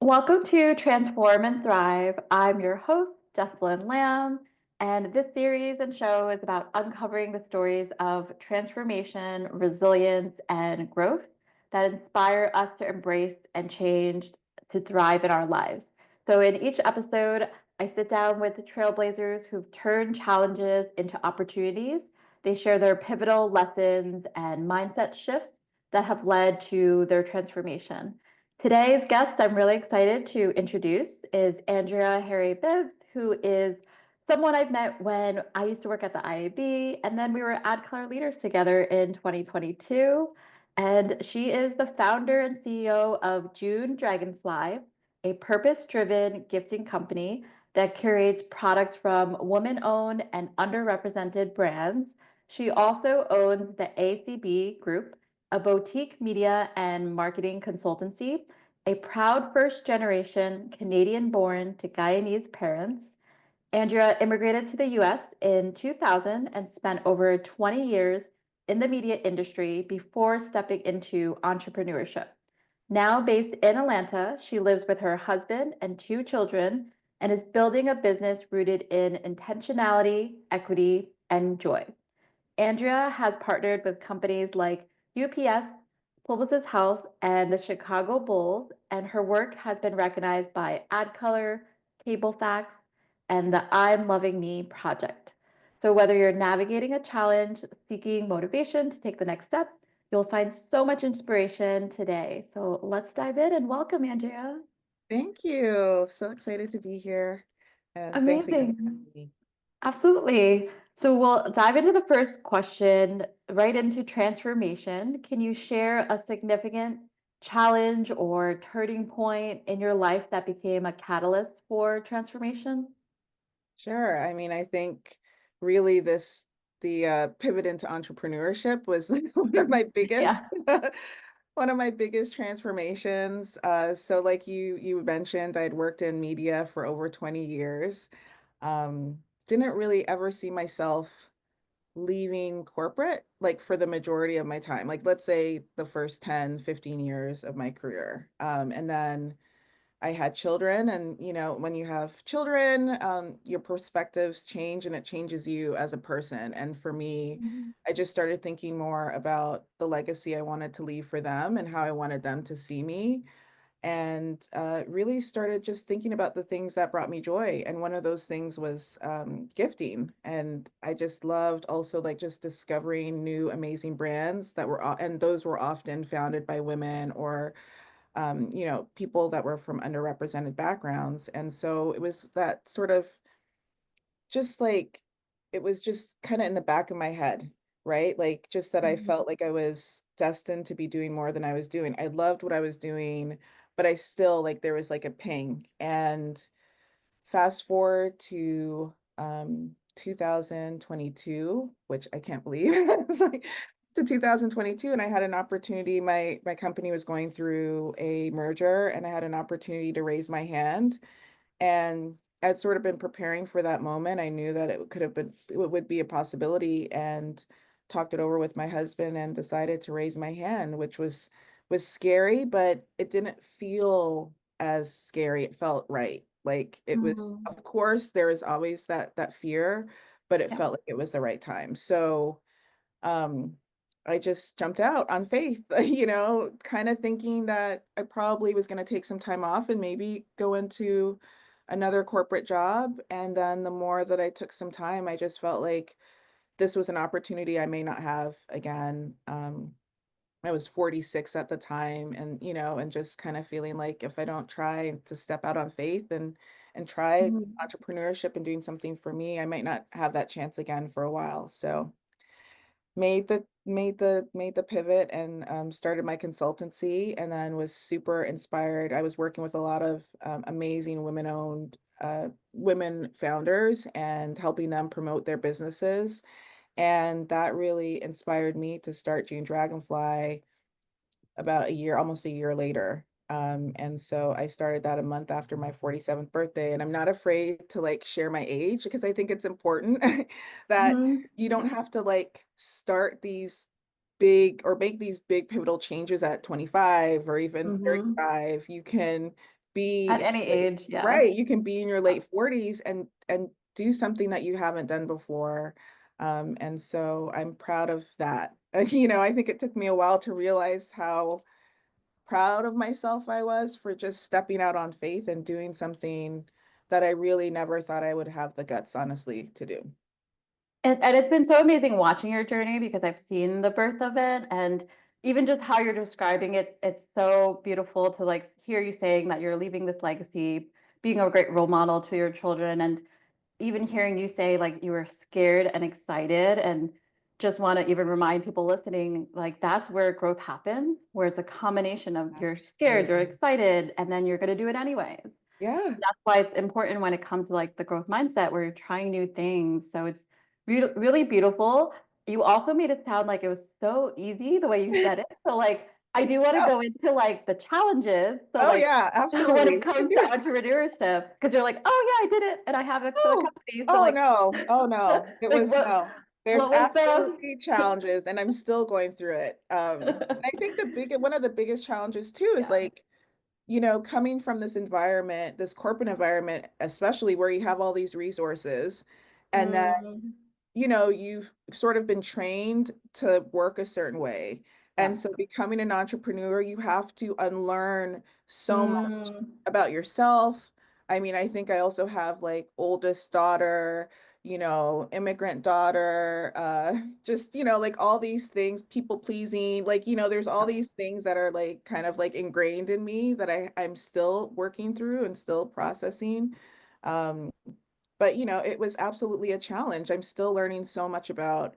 Welcome to Transform and Thrive. I'm your host, Jessalin Lam, and this series and show is about uncovering the stories of transformation, resilience, and growth that inspire us to embrace and change to thrive in our lives. So, in each episode, I sit down with trailblazers who've turned challenges into opportunities. They share their pivotal lessons and mindset shifts that have led to their transformation. Today's guest I'm really excited to introduce is Andrea Harry Bibbs, who is someone I've met when I used to work at the IAB, and then we were ad color leaders together in 2022. And she is the founder and CEO of June Dragonfly, a purpose-driven gifting company that curates products from women-owned and underrepresented brands. She also owns the ACB Group, a boutique media and marketing consultancy, a proud first generation Canadian born to Guyanese parents. Andrea immigrated to the US in 2000 and spent over 20 years in the media industry before stepping into entrepreneurship. Now based in Atlanta, she lives with her husband and two children and is building a business rooted in intentionality, equity, and joy. Andrea has partnered with companies like UPS, Publicis Health, and the Chicago Bulls, and her work has been recognized by AdColor, CableFax, and the I'm Loving Me project. So whether you're navigating a challenge, seeking motivation to take the next step, you'll find so much inspiration today. So let's dive in and welcome Andrea. Thank you. So excited to be here. And thanks again for Amazing. having me. Absolutely. So we'll dive into the first question, right into transformation. Can you share a significant challenge or turning point in your life that became a catalyst for transformation? Sure. I think really the pivot into entrepreneurship was one of my Yeah. biggest one of my biggest transformations. So like you mentioned, I'd worked in media for over 20 years. Didn't really ever see myself leaving corporate like for the majority of my time, like let's say the first 10, 15 years of my career. And then I had children, and when you have children, your perspectives change and it changes you as a person. And for me, Mhm. I just started thinking more about the legacy I wanted to leave for them and how I wanted them to see me, and really started just thinking about the things that brought me joy. And one of those things was gifting. And I just loved also like just discovering new amazing brands that were, and those were often founded by women or people that were from underrepresented backgrounds. And so it was that sort of just like, it was just kind of in the back of my head, right? Like just that I Mhm. felt like I was destined to be doing more than I was doing. I loved what I was doing, but I still like there was like a ping. And fast forward to 2022, which I can't believe. It's like to 2022, and I had an opportunity. My company was going through a merger, and I had an opportunity to raise my hand. And I'd sort of been preparing for that moment. I knew that it would be a possibility, and talked it over with my husband and decided to raise my hand, which was scary, but it didn't feel as scary. It felt right. Like it was, Mhm. of course, there is always that fear, but it Yeah. felt like it was the right time. So um I just jumped out on faith, kind of thinking that I probably was going to take some time off and maybe go into another corporate job. And then the more that I took some time, I just felt like this was an opportunity I may not have again. I was 46 at the time, and and just kind of feeling like if I don't try to step out on faith and try Mhm. entrepreneurship and doing something for me, I might not have that chance again for a while. So made the pivot and started my consultancy, and then was super inspired. I was working with a lot of amazing women-owned women founders and helping them promote their businesses, and that really inspired me to start June Dragonfly about almost a year later. And so I started that a month after my 47th birthday. And I'm not afraid to like share my age because I think it's important that Mhm. you don't have to like start these big or make these big pivotal changes at 25 or even Mhm. 35. You can At be any like age, yeah. right, you can be in your late 40s and do something that you haven't done before, and so I'm proud of that. I think it took me a while to realize how proud of myself I was for just stepping out on faith and doing something that I really never thought I would have the guts, honestly, to do. And it's been so amazing watching your journey because I've seen the birth of it, and even just how you're describing it, it's so beautiful to like hear you saying that you're leaving this legacy, being a great role model to your children, and even hearing you say like you were scared and excited, and just want to even remind people listening, like that's where growth happens, where it's a combination of you're scared, you're Absolutely. excited, and then you're going to do it anyways. Yeah. That's why it's important when it comes to like the growth mindset where you're trying new things. So it's really beautiful. You also made it sound like it was so easy the way you said it. So like I do want to Oh, go into like the challenges. So oh like yeah, when it absolutely. Let's comes to hear it. entrepreneurship, because you're like, oh yeah, I did it and I have it for the Oh, company. So oh like no. Oh no. It like was no. There's what was the absolutely challenges and I'm still going through it. And I think one of the biggest challenges too is yeah. like, coming from this environment, this corporate environment, especially where you have all these resources, and then Mm, you've sort of been trained to work a certain way. yeah. And so becoming an entrepreneur, you have to unlearn so much Mm, about yourself. I mean, I think I also have like oldest daughter, immigrant daughter, just, like all these things, people pleasing, like, there's all yeah. these things that are like kind of like ingrained in me that I'm still working through and still processing. Um, but it was absolutely a challenge. I'm still learning so much about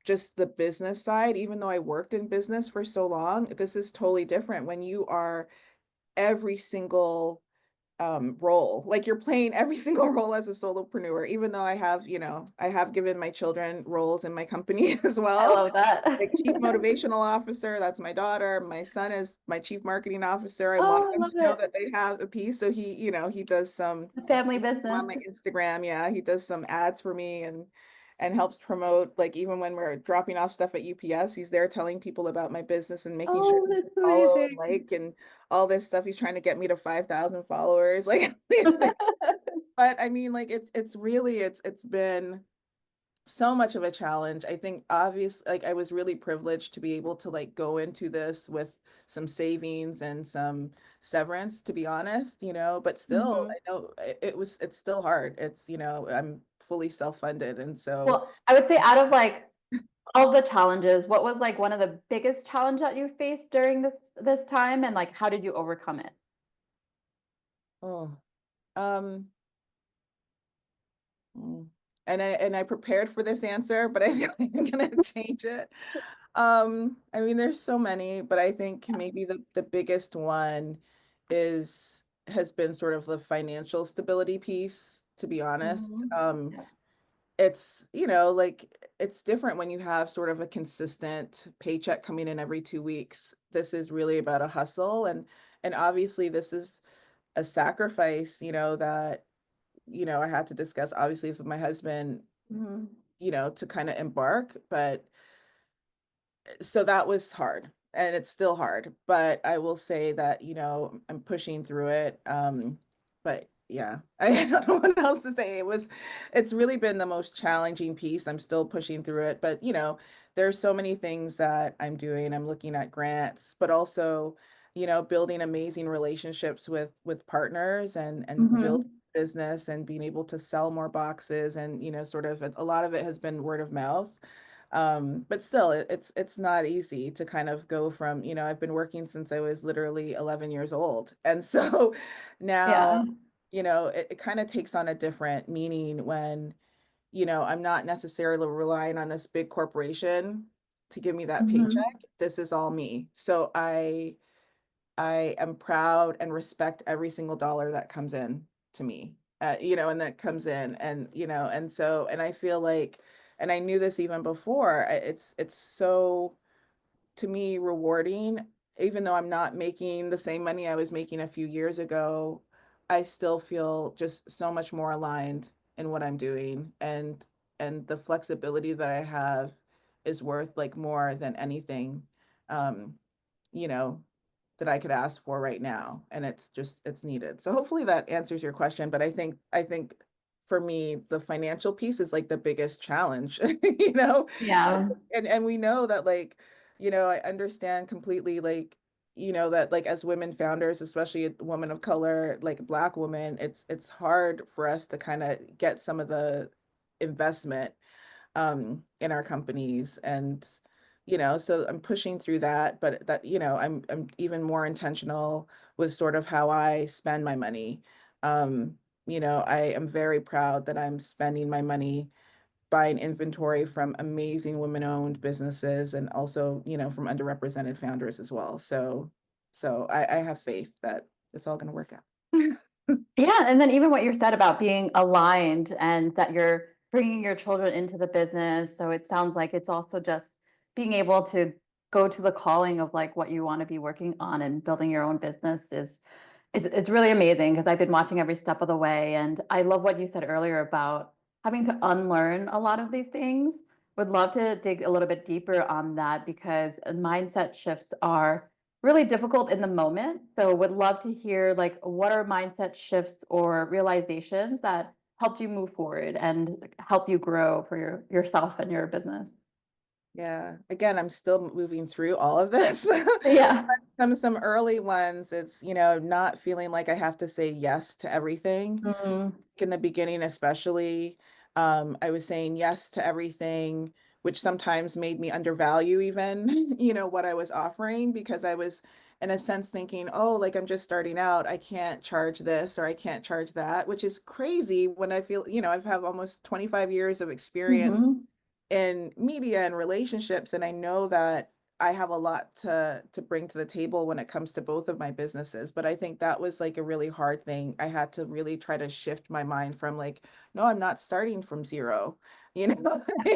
just the business side, even though I worked in business for so long. This is totally different when you are every single role. Like you're playing every single role as a solopreneur, even though I have given my children roles in my company as I well. love that. Like chief motivational officer, that's my daughter. My son is my chief marketing officer. I want Oh, I them love to know it. that they have a piece. So he does some The family on business. my Instagram. Yeah, he does some ads for me and helps promote, like even when we're dropping off stuff at UPS, he's there telling people about my business and making sure Oh, people that's follow and amazing. like and all this stuff. He's trying to get me to 5,000 followers. Like these things. But I mean, like it's really it's been so much of a challenge. I think obvious like I was really privileged to be able to like go into this with some savings and some severance, to be honest, but still Mhm. I know it's still hard. I'm fully self-funded and so Well, I would say out of like all the challenges, what was like one of the biggest challenge that you faced during this time, and like how did you overcome it? oh um mm, and I prepared for this answer, but I feel like I'm gonna change it. I mean, there's so many, but I think Yeah. maybe the biggest one has been sort of the financial stability piece, to be honest. Mhm. Yeah. It's, like it's different when you have sort of a consistent paycheck coming in every 2 weeks. This is really about a hustle and obviously this is a sacrifice, that, I had to discuss obviously with my husband, Mhm. to kind of embark, but so that was hard and it's still hard, but I will say that I'm pushing through it. But yeah, I don't know what else to say. It's really been the most challenging piece. I'm still pushing through it, but there's so many things that I'm doing. I'm looking at grants, but also building amazing relationships with partners and building Mhm. business and being able to sell more boxes and sort of a lot of it has been word of mouth. But still, it's not easy to kind of go from, I've been working since I was literally 11 years old. And so now, Yeah. it kind of takes on a different meaning when, I'm not necessarily relying on this big corporation to give me that paycheck. Mhm. This is all me. So I am proud and respect every single dollar that comes in to me, and that comes in and so, and I feel like, and I knew this even before, it's so, to me, rewarding, even though I'm not making the same money I was making a few years ago, I still feel just so much more aligned in what I'm doing and the flexibility that I have is worth like more than anything. Um, you know, that I could ask for right now, and it's needed. So hopefully that answers your question, but I think for me, the financial piece is like the biggest challenge, you know? Yeah. And we know that like, I understand completely like, that like as women founders, especially a woman of color, like a Black woman, it's hard for us to kind of get some of the investment in our companies. And so I'm pushing through that, but that I'm even more intentional with sort of how I spend my money. I am very proud that I'm spending my money buying inventory from amazing women-owned businesses, and also from underrepresented founders as well. So I have faith that it's all going to work out. Yeah, and then even what you said about being aligned and that you're bringing your children into the business. So it sounds like it's also just being able to go to the calling of like what you want to be working on, and building your own business is it's really amazing because I've been watching every step of the way. And I love what you said earlier about having to unlearn a lot of these things. Would love to dig a little bit deeper on that, because mindset shifts are really difficult in the moment. So would love to hear like what are mindset shifts or realizations that helped you move forward and help you grow for yourself and your business. Yeah. Again, I'm still moving through all of this. Yeah. Some early ones, it's, not feeling like I have to say yes to everything. Mhm. In the beginning, especially, I was saying yes to everything, which sometimes made me undervalue even, what I was offering, because I was in a sense thinking, oh, like I'm just starting out. I can't charge this or I can't charge that, which is crazy when I feel, I've had almost 25 years of experience Mhm. in media and relationships, and I know that I have a lot to bring to the table when it comes to both of my businesses. But I think that was like a really hard thing. I had to really try to shift my mind from like, no, I'm not starting from zero. I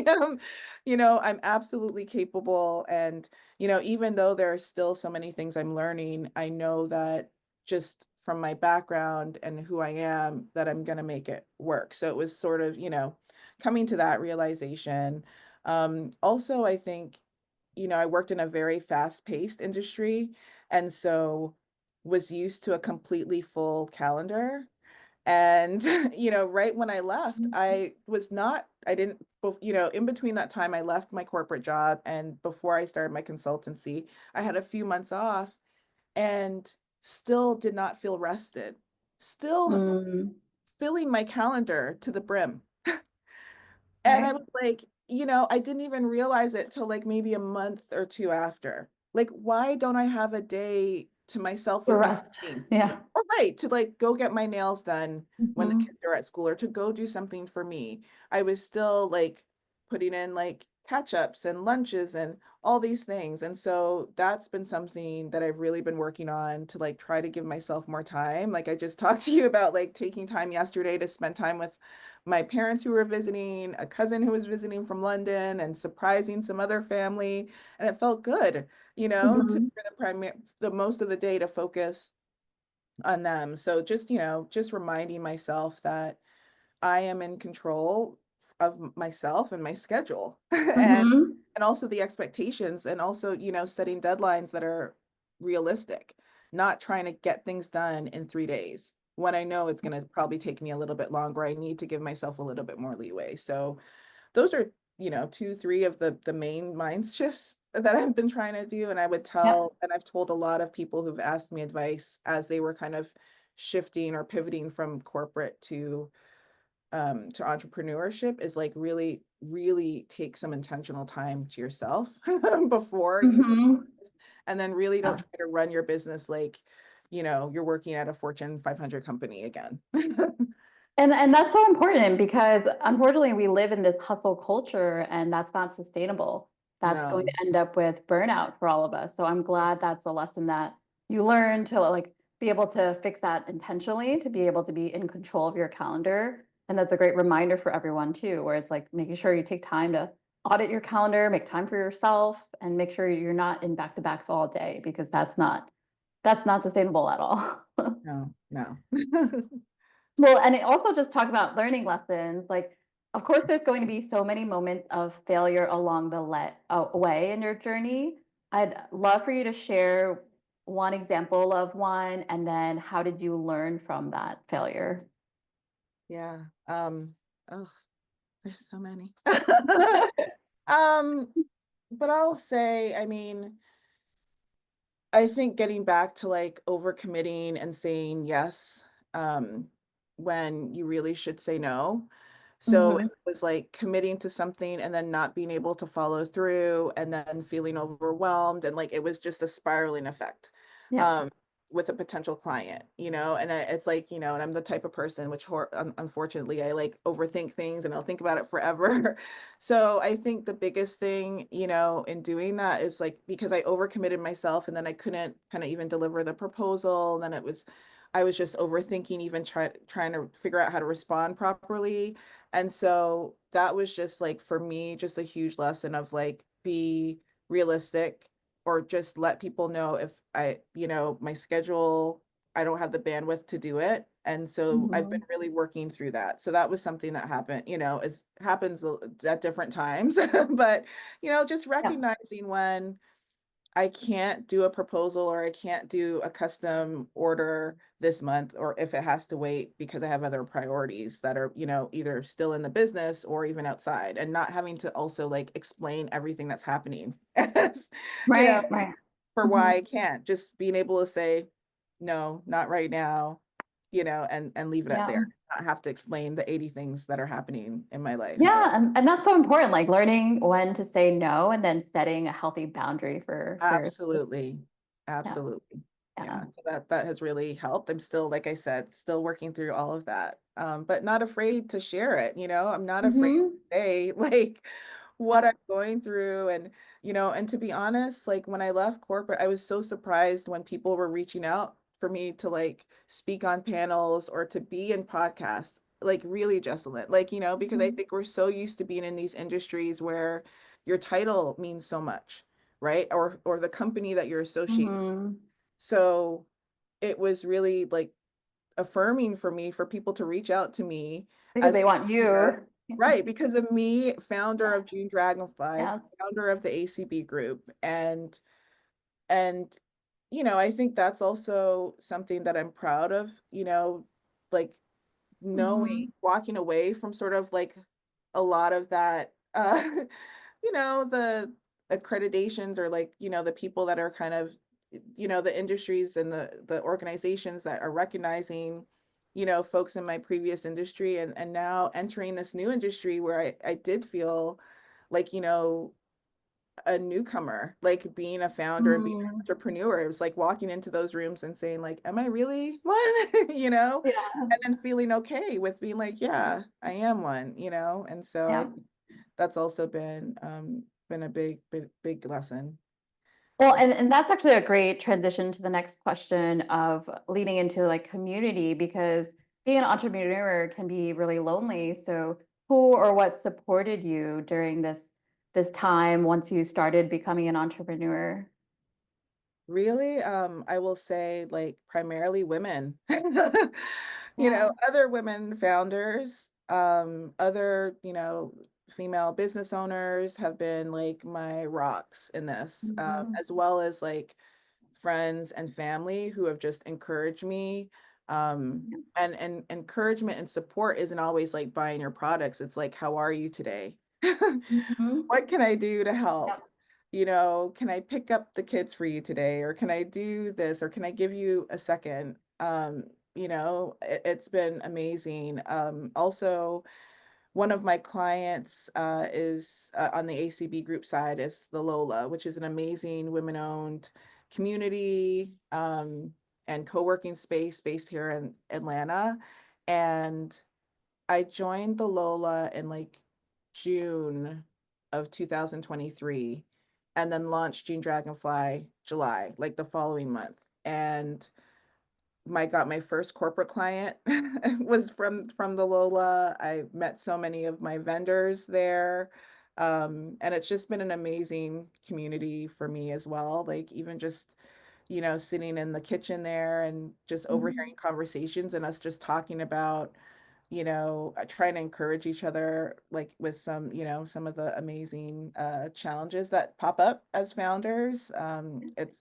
am, I'm absolutely capable. And even though there are still so many things I'm learning, I know that just from my background and who I am, that I'm going to make it work. So it was sort of, coming to that realization. Also, I think, I worked in a very fast-paced industry, and so was used to a completely full calendar. And, right when I left, I didn't, in between that time, I left my corporate job and before I started my consultancy, I had a few months off and still did not feel rested, still Mm. filling my calendar to the brim. And I Right. was like, I didn't even realize it till like maybe a month or two after. Like, why don't I have a day to myself The with rest. me? Yeah. Or right, to like go get my nails done when the Mhm. kids are at school, or to go do something for me. I was still like putting in like catch-ups and lunches and all these things. And so that's been something that I've really been working on, to like try to give myself more time. Like I just talked to you about like taking time yesterday to spend time with my parents who were visiting, a cousin who was visiting from London, and surprising some other family. And it felt good, Mhm. for the most of the day to focus on them. So just, just reminding myself that I am in control of myself and my schedule, Mhm. and also the expectations, and also, setting deadlines that are realistic, not trying to get things done in 3 days when I know it's going to probably take me a little bit longer. I need to give myself a little bit more leeway. So those are, two, three of the main mind shifts that I've been trying to do. And Yeah. I've told a lot of people who've asked me advice as they were kind of shifting or pivoting from corporate to entrepreneurship, is like really, really take some intentional time to yourself before you, Mhm. and then really don't Yeah. try to run your business like, you're working at a Fortune 500 company again. And that's so important because unfortunately we live in this hustle culture, and that's not sustainable. That's going No. to end up with burnout for all of us. So I'm glad that's a lesson that you learn to like be able to fix that intentionally, to be able to be in control of your calendar. And that's a great reminder for everyone too, where it's like making sure you take time to audit your calendar, make time for yourself, and make sure you're not in back-to-backs all day, because that's not sustainable at all. No, no. Well, and it also just talk about learning lessons. Like, of course, there's going to be so many moments of failure along the way in your journey. I'd love for you to share one example of one, and then how did you learn from that failure? Yeah. Oh, there's so many. Um, but I'll say, I mean, I think getting back to like overcommitting and saying yes, um, when you really should say no. So Hmm. it was like committing to something and then not being able to follow through and then feeling overwhelmed. And like it was just a spiraling effect. Yeah. Um, with a potential client, and it's like, and I'm the type of person which unfortunately I like overthink things and I'll think about it forever. So I think the biggest thing, in doing that is like because I overcommitted myself and then I couldn't kind of even deliver the proposal. And then I was just overthinking, even trying to figure out how to respond properly. And so that was just like for me, just a huge lesson of like be realistic or just let people know if my schedule, I don't have the bandwidth to do it. And so I've been Hmm. really working through that. So that was something that happened, it happens at different times, but, just Yeah. recognizing when I can't do a proposal or I can't do a custom order this month, or if it has to wait because I have other priorities that are, either still in the business or even outside, and not having to also like explain everything that's happening, as, you know, Right. Right. for Hmm. why I can't, just being able to say, no, not right now, and leave it at Yeah. there, not have to explain the 80 things that are happening in my life. Yeah, and that's so important, like learning when to say no and then setting a healthy boundary for yourself. Absolutely. Yeah. Absolutely. Yeah. Yeah. So that has really helped. I'm still, like I said, still working through all of that. But not afraid to share it, I'm not afraid to Hmm. say like what Yeah. I'm going through. And, and to be honest, like when I left corporate, I was so surprised when people were reaching out for me to like speak on panels or to be in podcasts, like really, Jessalyn, like, because I Hmm. think we're so used to being in these industries where your title means so much, right? Or the company that you're associated. Hmm. So it was really like affirming for me for people to reach out to me Because as they a want leader, you. right? Because of me, founder Yeah. of June Dragonfly, Yes. founder of the ACB group. And I think that's also something that I'm proud of, like knowing, Hmm. walking away from sort of like a lot of that, the accreditations or like, the people that are kind of, the industries and the organizations that are recognizing, folks in my previous industry, and now entering this new industry where I did feel like, a newcomer, like being a founder and being an Hmm. entrepreneur. It was like walking into those rooms and saying like, am I really one? Yeah. And then feeling okay with being like, yeah, I am one, And so I Yeah. think that's also been a big lesson. Well, and that's actually a great transition to the next question of leading into like community, because being an entrepreneur can be really lonely. So who or what supported you during this time once you started becoming an entrepreneur? Really, I will say like primarily women. Yeah. Other women founders, other, female business owners have been like my rocks in this, Mhm. as well as like friends and family who have just encouraged me. Yeah. And encouragement and support isn't always like buying your products. It's like, how are you today? Mhm. What can I do to help? Yep. Can I pick up the kids for you today? Or can I do this? Or can I give you a second? It's been amazing. Also, one of my clients is on the ACB group side is the Lola, which is an amazing women-owned community and co-working space based here in Atlanta. And I joined the Lola in like June of 2023 and then launched June Dragonfly July, like the following month. And got my first corporate client was from the Lola. I met so many of my vendors there. And it's just been an amazing community for me as well. Like even just, sitting in the kitchen there and just Mhm. overhearing conversations and us just talking about trying to encourage each other, like with some, some of the amazing challenges that pop up as founders.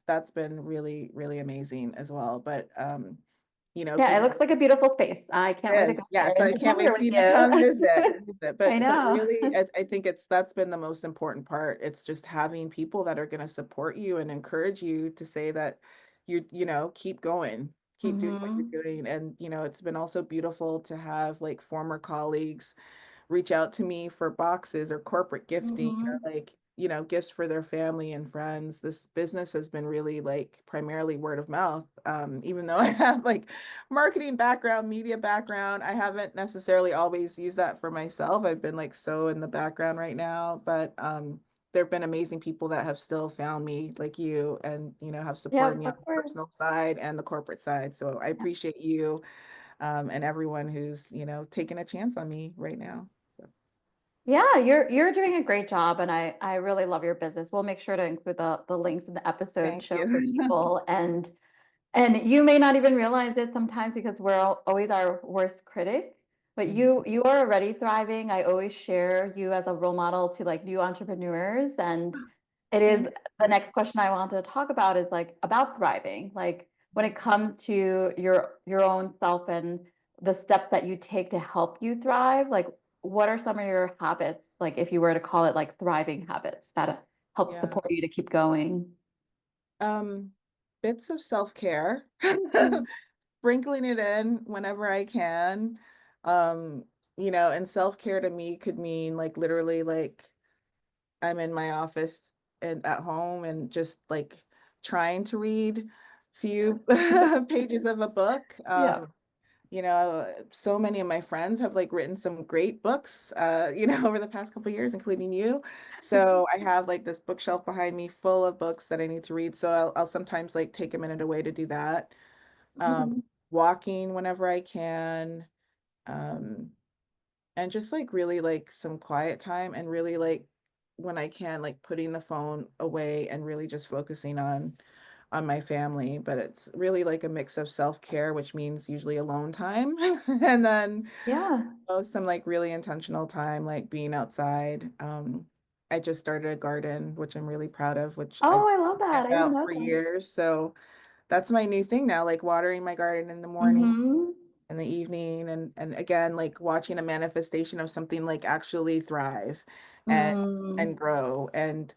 That's been really, really amazing as well. But Yeah, it people looks like a beautiful space. I can't wait to go is, yeah. there So in I can't September wait for with you to come visit, you. visit. I But know. really, I think that's been the most important part. It's just having people that are going to support you and encourage you to say that keep going, keep doing what Hmm. you're doing. And it's been also beautiful to have like former colleagues reach out to me for boxes or corporate gifting or Hmm. like, gifts for their family and friends. This business has been really like primarily word of mouth. Even though I have like marketing background, media background, I haven't necessarily always used that for myself. I've been like so in the background right now, but there have been amazing people that have still found me like you and have supported Yeah, me on of the course. personal side and the corporate side. So I appreciate you and everyone who's taking a chance on me right now. So Yeah, you're doing a great job, and I really love your business. We'll make sure to include the links in the episode thank show for you. people. And you may not even realize it sometimes because we're always our worst critic, but Mhm. you are already thriving. I always share you as a role model to like new entrepreneurs, and it is Thank the you. next question I wanted to talk about is like about thriving. Like when it comes to your own self and the steps that you take to help you thrive, like what are some of your habits, like if you were to call it like thriving habits that help Yeah. support you to keep going? Um, Bits of self-care, Mm. sprinkling it in whenever I can. Um, and self-care to me could mean like literally like I'm in my office and at home and just like trying to read few pages of a book. Yeah. So many of my friends have like written some great books, over the past couple of years, including you. So I have like this bookshelf behind me full of books that I need to read. So I'll sometimes like take a minute away to do that. Mhm. Walking whenever I can. Um, and just like really like some quiet time and really like when I can, like putting the phone away and really just focusing on my family, but it's really like a mix of self-care, which means usually alone time, and then Yeah. some like really intentional time, like being outside. I just started a garden, which I'm really proud of, which I've Oh, I love been that. I didn't about know for that. years. So that's my new thing now, like watering my garden in the morning Mm-hmm. in the evening and again like watching a manifestation of something like actually thrive and Mm. grow and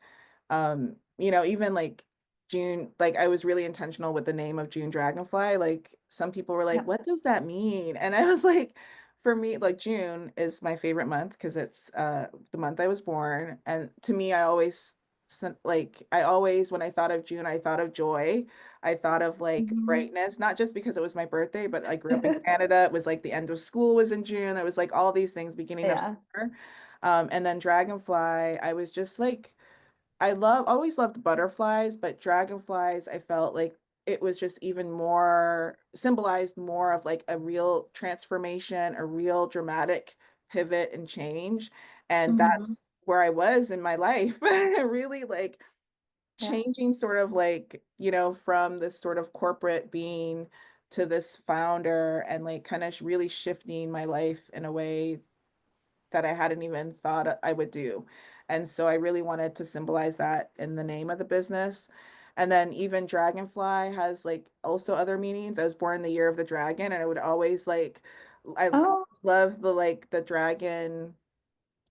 even like June, like I was really intentional with the name of June Dragonfly. Like some people were like, Yeah. what does that mean? And I was like, for me, like June is my favorite month because it's the month I was born. And to me, I always when I thought of June, I thought of joy. I thought of like Mm-hmm. brightness, not just because it was my birthday, but I grew up in Canada. It was like the end of school was in June. It was like all these things, beginning of Yeah. summer. And then Dragonfly, I was just like always loved butterflies, but dragonflies, I felt like it was just even more symbolized more of like a real transformation, a real dramatic pivot and change. And Mm-hmm. that's where I was in my life, really like Yeah. changing sort of like, from this sort of corporate being to this founder and like kind of really shifting my life in a way that I hadn't even thought I would do. And so I really wanted to symbolize that in the name of the business. And then even Dragonfly has like also other meanings. I was born in the year of the dragon, and I would always like I Oh, always love the like the dragon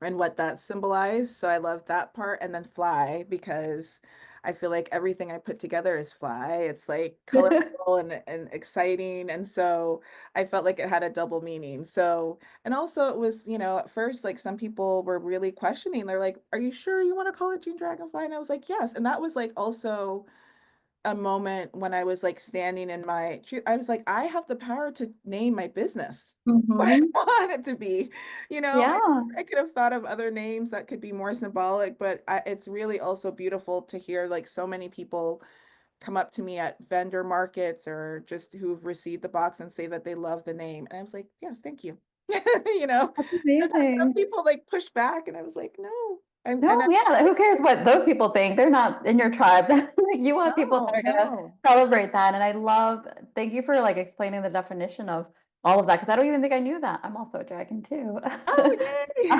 and what that symbolized. So I love that part. And then fly because I feel like everything I put together is fly. It's like colorful and exciting. And so I felt like it had a double meaning. So, and also it was, at first, like some people were really questioning. They're like, are you sure you want to call it June Dragonfly? And I was like, yes. And that was like also a moment when I was like standing in I was like, I have the power to name my business what I mm-hmm. want it to be. Yeah. I could have thought of other names that could be more symbolic, but it's really also beautiful to hear like so many people come up to me at vendor markets or just who've received the box and say that they love the name. And I was like, yes, thank you. That's I've had some amazing. people like push back, and I was like, no. And No, I'm yeah, like, who cares what those people think? They're not in your tribe. Like, you want people that no, are gonna no. celebrate that. And I love, thank you for like explaining the definition of all of that because I don't even think I knew that. I'm also a dragon too. Oh, yay.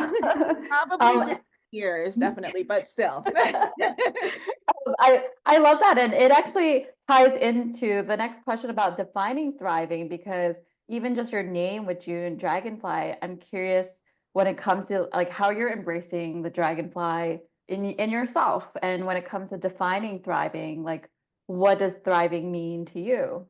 Probably Um, different years, definitely, but still. I love that, and it actually ties into the next question about defining thriving because even just your name with June Dragonfly, I'm curious when it comes to like how you're embracing the dragonfly in yourself, and when it comes to defining thriving, like what does thriving mean to you?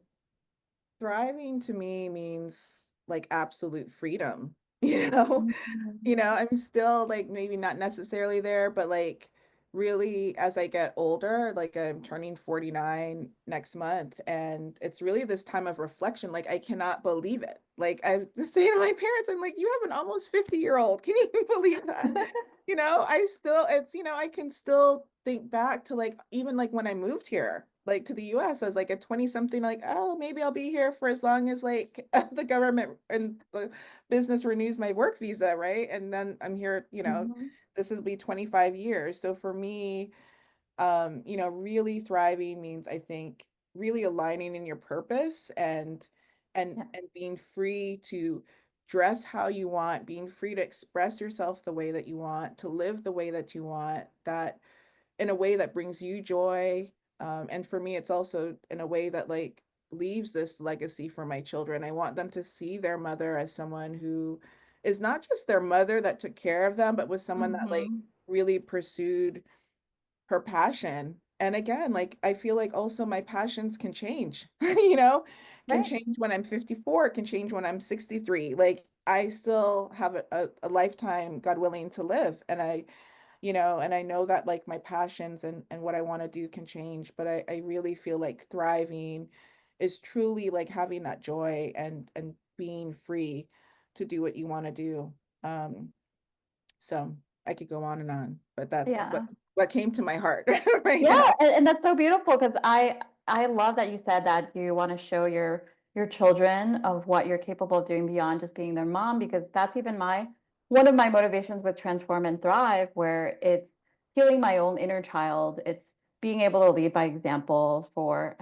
Thriving to me means like absolute freedom, you know? Mhm. You know, I'm still like maybe not necessarily there, but like really as I get older, like I'm turning 49 next month, and it's really this time of reflection. Like I cannot believe it. Like I was saying to my parents, I'm like, you have an almost 50-year-old. Can you even believe that? You know, I still, it's, you know, I can still think back to like even like when I moved here, like to the US as like a 20 something, like, oh, maybe I'll be here for as long as like the government and the business renews my work visa, right? And then I'm here, you know, Mhm. this will be 25 years. So for me, you know, really thriving means I think really aligning in your purpose Yeah. and being free to dress how you want, being free to express yourself the way that you want, to live the way that you want, that in a way that brings you joy. And for me, it's also in a way that like leaves this legacy for my children. I want them to see their mother as someone who is not just their mother that took care of them, but was someone that like Mhm. really pursued her passion. And again, like I feel like also my passions can change, you know, can Right. change when I'm 54, can change when I'm 63. Like I still have a lifetime, God willing, to live. And I, you know, and I know that like my passions and what I want to do can change, but I really feel like thriving is truly like having that joy and being free to do what you want to do. Um, so I could go on, but that's Yeah. what came to my heart right Yeah, now. and that's so beautiful because I love that you said that you want to show your children of what you're capable of doing beyond just being their mom, because that's even my one of my motivations with Transform and Thrive, where it's healing my own inner child. It's being able to lead by example for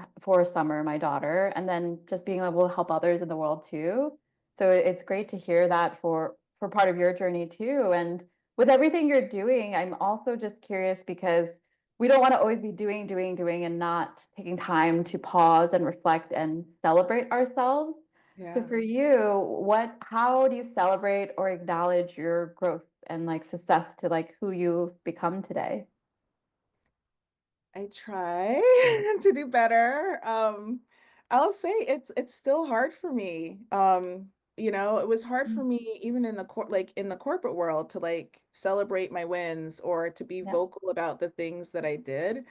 Summer, my daughter, and then just being able to help others in the world too. So it's great to hear that for part of your journey too. And with everything you're doing, I'm also just curious because we don't want to always be doing, doing, doing, and not taking time to pause and reflect and celebrate ourselves. So Yeah, for you, how do you celebrate or acknowledge your growth and like success to like who you've become today? I try to do better. I'll say it's still hard for me. You know, it was hard for Mm. me even in the like in the corporate world to like celebrate my wins or to be Yeah. vocal about the things that I did.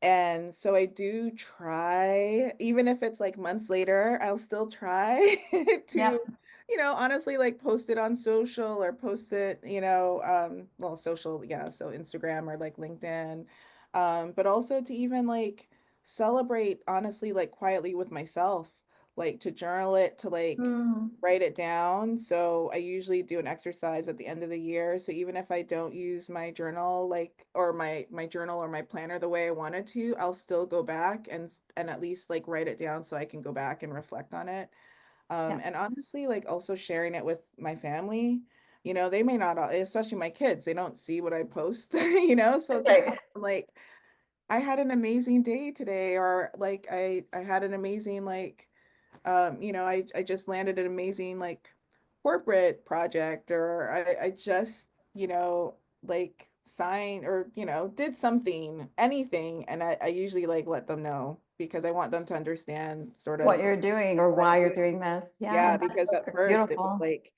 And so I do try, even if it's like months later, I'll still try to, Yep. you know, honestly, like post it on social or post it, you know, well, social, yeah, so Instagram or like LinkedIn. But also to even like celebrate, honestly, like quietly with myself, like to journal it, to like Mm. write it down. So I usually do an exercise at the end of the year. So even if I don't use my journal like or my journal or my planner the way I wanted to, I'll still go back and at least like write it down so I can go back and reflect on it. Yeah. And honestly, like also sharing it with my family. You know, they may not, especially my kids, they don't see what I post, you know, so to tell Right. them like I had an amazing day today, or like I had an amazing like you know, I just landed an amazing like corporate project, or I just, you know, like signed or, you know, did something, anything. And I usually like let them know because I want them to understand sort What of you're doing or what I'm why you're doing. doing this. Yeah, Yeah, that's because so at first it was beautiful. like,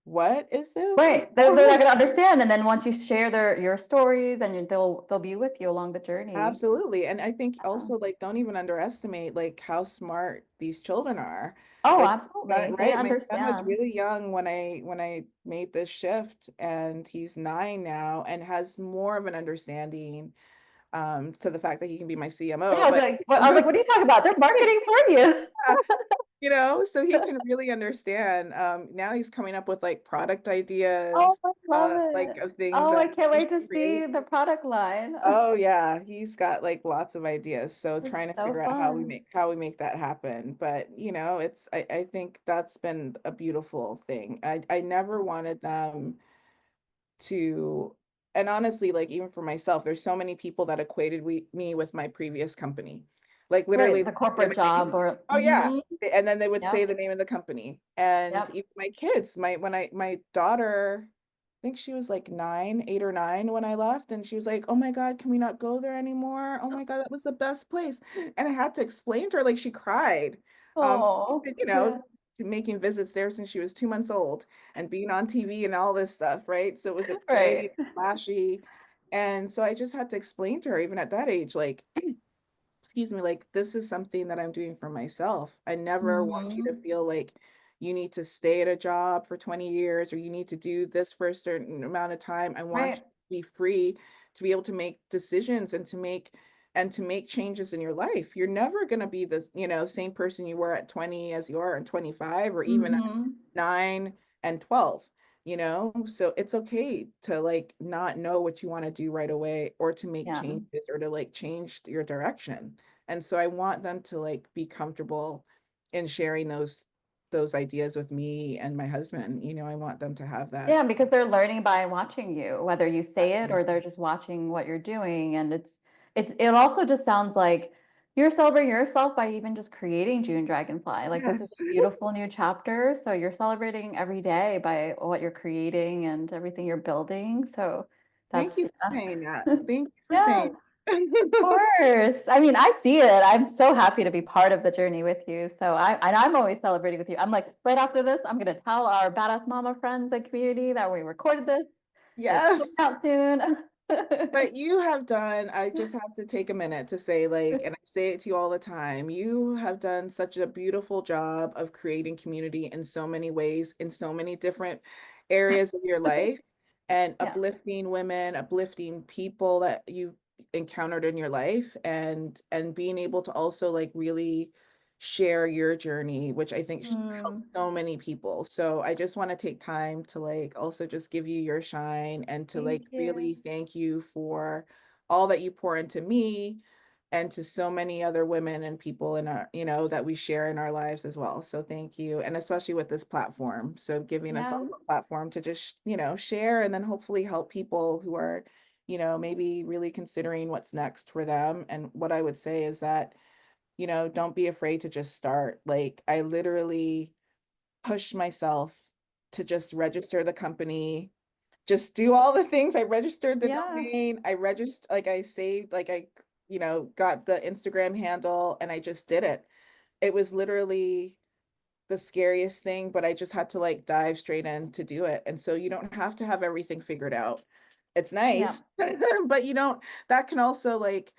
what is this? Right. They're not going to understand. And then once you share your stories and they'll be with you along the journey. Absolutely. And I think Yeah. also like don't even underestimate like how smart these children are. Oh, Like absolutely. They right, my son was understand. really young when I made this shift, and he's 9 now and has more of an understanding to the fact that he can be my CMO. Yeah, I was But like, I was like, what are you talking about? They're marketing for you. so he can really understand. Now he's coming up with like product Oh, ideas, I love like it. of things Oh, I that can't we wait to should see create. the product line. Oh yeah, he's got like lots of ideas. So It's trying to so figure out fun. how we make that happen. But I think that's been a beautiful thing. I never wanted them to, and honestly, like even for myself, there's so many people that equated me with my previous company. Like Right, literally, the corporate job or oh yeah. And then they would say yep, the name of the company. And yep. even my kids, my daughter, I think she was like 8 or 9 when I left, and she was like, "Oh my God, can we not go there anymore? Oh my God, that was the best place." And I had to explain to her, like she cried. She's Oh, been, yeah. making visits there since she was 2 months old and being on TV and all this stuff, right? So it was exciting, Right. flashy. And so I just had to explain to her, even at that age, like, excuse me, like this is something that I'm doing for myself. I never want you to Hmm. feel like you need to stay at a job for 20 years or you need to do this for a certain amount of time. I want you Right. to be free to be able to make decisions and to make changes in your life. You're never going to be the, same person you were at 20 as you are at 25 or even 9 and 12, so it's okay to like not know what you want to do right away or to make Yeah. changes or to like change your direction. And so I want them to like be comfortable in sharing those ideas with me and my husband. I want them to have that. Yeah, because they're learning by watching you, whether you say it or they're just watching what you're doing. And it also just sounds like you're celebrating yourself by even just creating June Dragonfly. Like this is Yes. a beautiful new chapter. So you're celebrating every day by what you're creating and everything you're building. So Thank that's you for saying that. Thank you for yeah, saying of that. course. I mean, I see it. I'm so happy to be part of the journey with you. So I'm always celebrating with you. I'm like, right after this, I'm gonna tell our badass mama friends and community that we recorded this. It's coming Yes. out soon. But you have done, I just have to take a minute to say, like, and I say it to you all the time, you have done such a beautiful job of creating community in so many ways, in so many different areas of your life, and Yeah. uplifting women, uplifting people that you've encountered in your life, and being able to also like really share your journey, which I think helps Mm, so many people. So I just want to take time to like also just give you your shine and to thank like you. really thank you for all that you pour into me and to so many other women and people in our, that we share in our lives as well. So thank you. And especially with this platform. So giving us Yeah. all a platform to just, share and then hopefully help people who are, maybe really considering what's next for them. And what I would say is that don't be afraid to just start. Like I literally pushed myself to just register the company, just do all the things. I registered the Yeah. domain, I registered, like I saved, like got the Instagram handle and I just did it. It was literally the scariest thing, but I just had to like dive straight in to do it. And so you don't have to have everything figured out. It's Yeah. nice, but that can also like,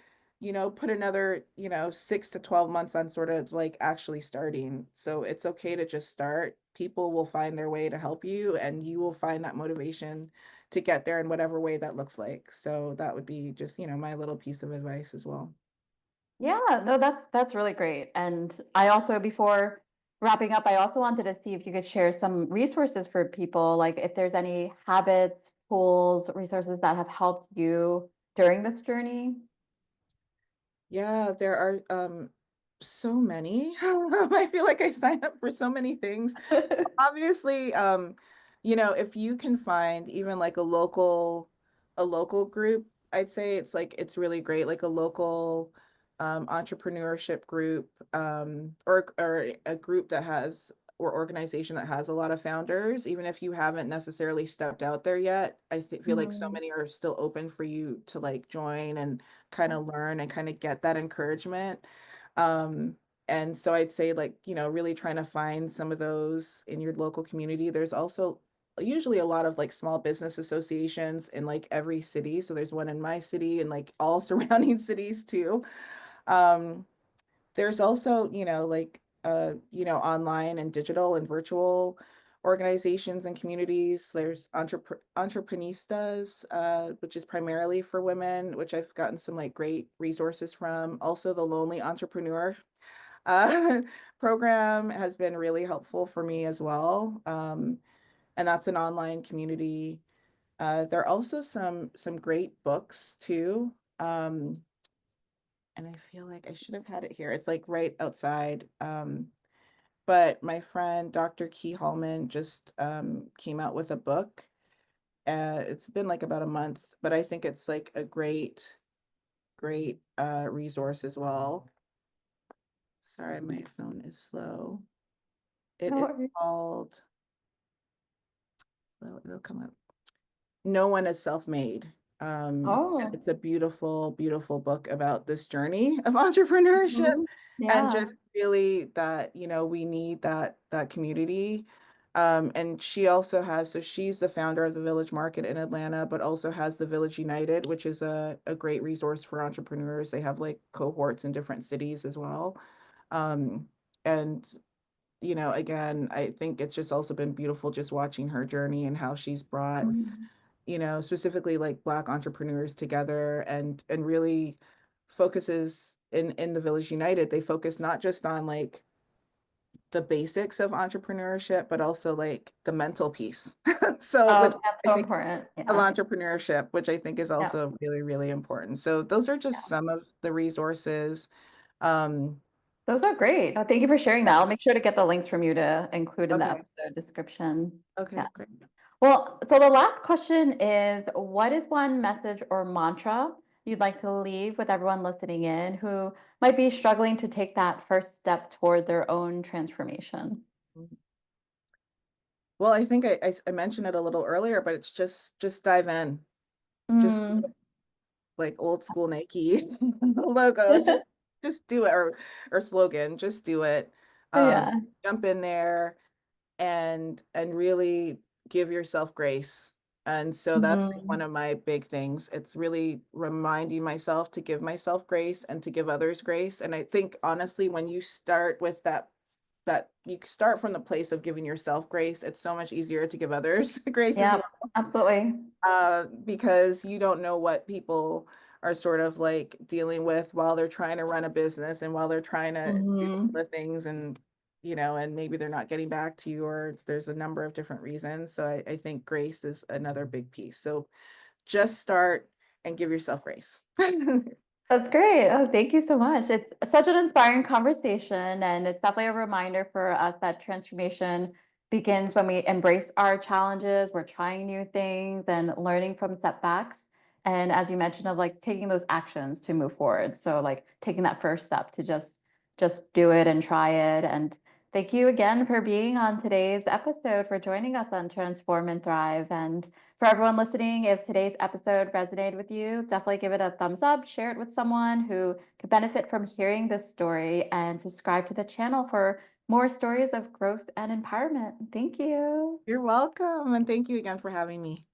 put another, 6 to 12 months on sort of like actually starting. So it's okay to just start. People will find their way to help you and you will find that motivation to get there in whatever way that looks like. So that would be just, my little piece of advice as well. Yeah, no, that's really great. And I also, before wrapping up, I also wanted to see if you could share some resources for people, like if there's any habits, tools, resources that have helped you during this journey. Yeah, there are so many. I feel like I signed up for so many things. Obviously, if you can find even like a local group, I'd say it's really great, like a local entrepreneurship group, or a group that has or organization that has a lot of founders, even if you haven't necessarily stepped out there yet. Feel like so Mm, many are still open for you to like join and kind of learn and kind of get that encouragement. Um, and so I'd say like, really trying to find some of those in your local community. There's also usually a lot of like small business associations in like every city. So there's one in my city and like all surrounding cities too. Um, there's also, like, online and digital and virtual organizations and communities. There's Entreprenistas, which is primarily for women, which I've gotten some like great resources from. Also, the Lonely Entrepreneur, uh, program has been really helpful for me as well. And that's an online community. There are also some great books too. And I feel like I should have had it here. It's like right outside. But my friend Dr. Key Hallman just came out with a book. It's been like about a month, but I think it's like a great resource as well. Sorry, my phone is slow. It No is worries. called, well, it'll come up. No One is Self-Made. And Oh, it's a beautiful, beautiful book about this journey of entrepreneurship mhm. and Yeah. just really that, we need that community. And she also has, so she's the founder of the Village Market in Atlanta, but also has the Village United, which is a great resource for entrepreneurs. They have like cohorts in different cities as well. Um, and again, I think it's just also been beautiful just watching her journey and how she's brought, Mhm. specifically like Black entrepreneurs together and really focuses in the Village United. They focus not just on like the basics of entrepreneurship, but also like the mental piece. So, which Oh, that's I so think important. of Yeah. entrepreneurship, which I think is Yeah. also really, really important. So those are just Yeah. some of the resources. Um, Those are great. Oh, thank you for sharing that. I'll make sure to get the links from you to include in the okay, episode description. Yeah. okay, great. Well, so the last question is, what is one message or mantra you'd like to leave with everyone listening in who might be struggling to take that first step toward their own transformation? Well, I think I mentioned it a little earlier, but it's just dive in. Just Mm. like old school Nike logo. Just do it, or slogan, just do it. Um, Yeah. Jump in there and really give yourself grace. And so that's like one Mhm. of my big things. It's really reminding myself to give myself grace and to give others grace. And I think honestly, when you start with that you start from the place of giving yourself grace, it's so much easier to give others grace as Yeah, well, absolutely. because you don't know what people are sort of like dealing with while they're trying to run a business and while they're trying to do all Mhm. the things, and maybe they're not getting back to you, or there's a number of different reasons. So I think grace is another big piece. So just start and give yourself grace. That's great. Oh, thank you so much. It's such an inspiring conversation, and it's definitely a reminder for us that transformation begins when we embrace our challenges, we're trying new things and learning from setbacks. And as you mentioned, of like taking those actions to move forward. So like taking that first step to just do it and try it. And thank you again for being on today's episode, for joining us on Transform and Thrive. And for everyone listening, if today's episode resonated with you, definitely give it a thumbs up, share it with someone who could benefit from hearing this story, and subscribe to the channel for more stories of growth and empowerment. Thank you. You're welcome. And thank you again for having me.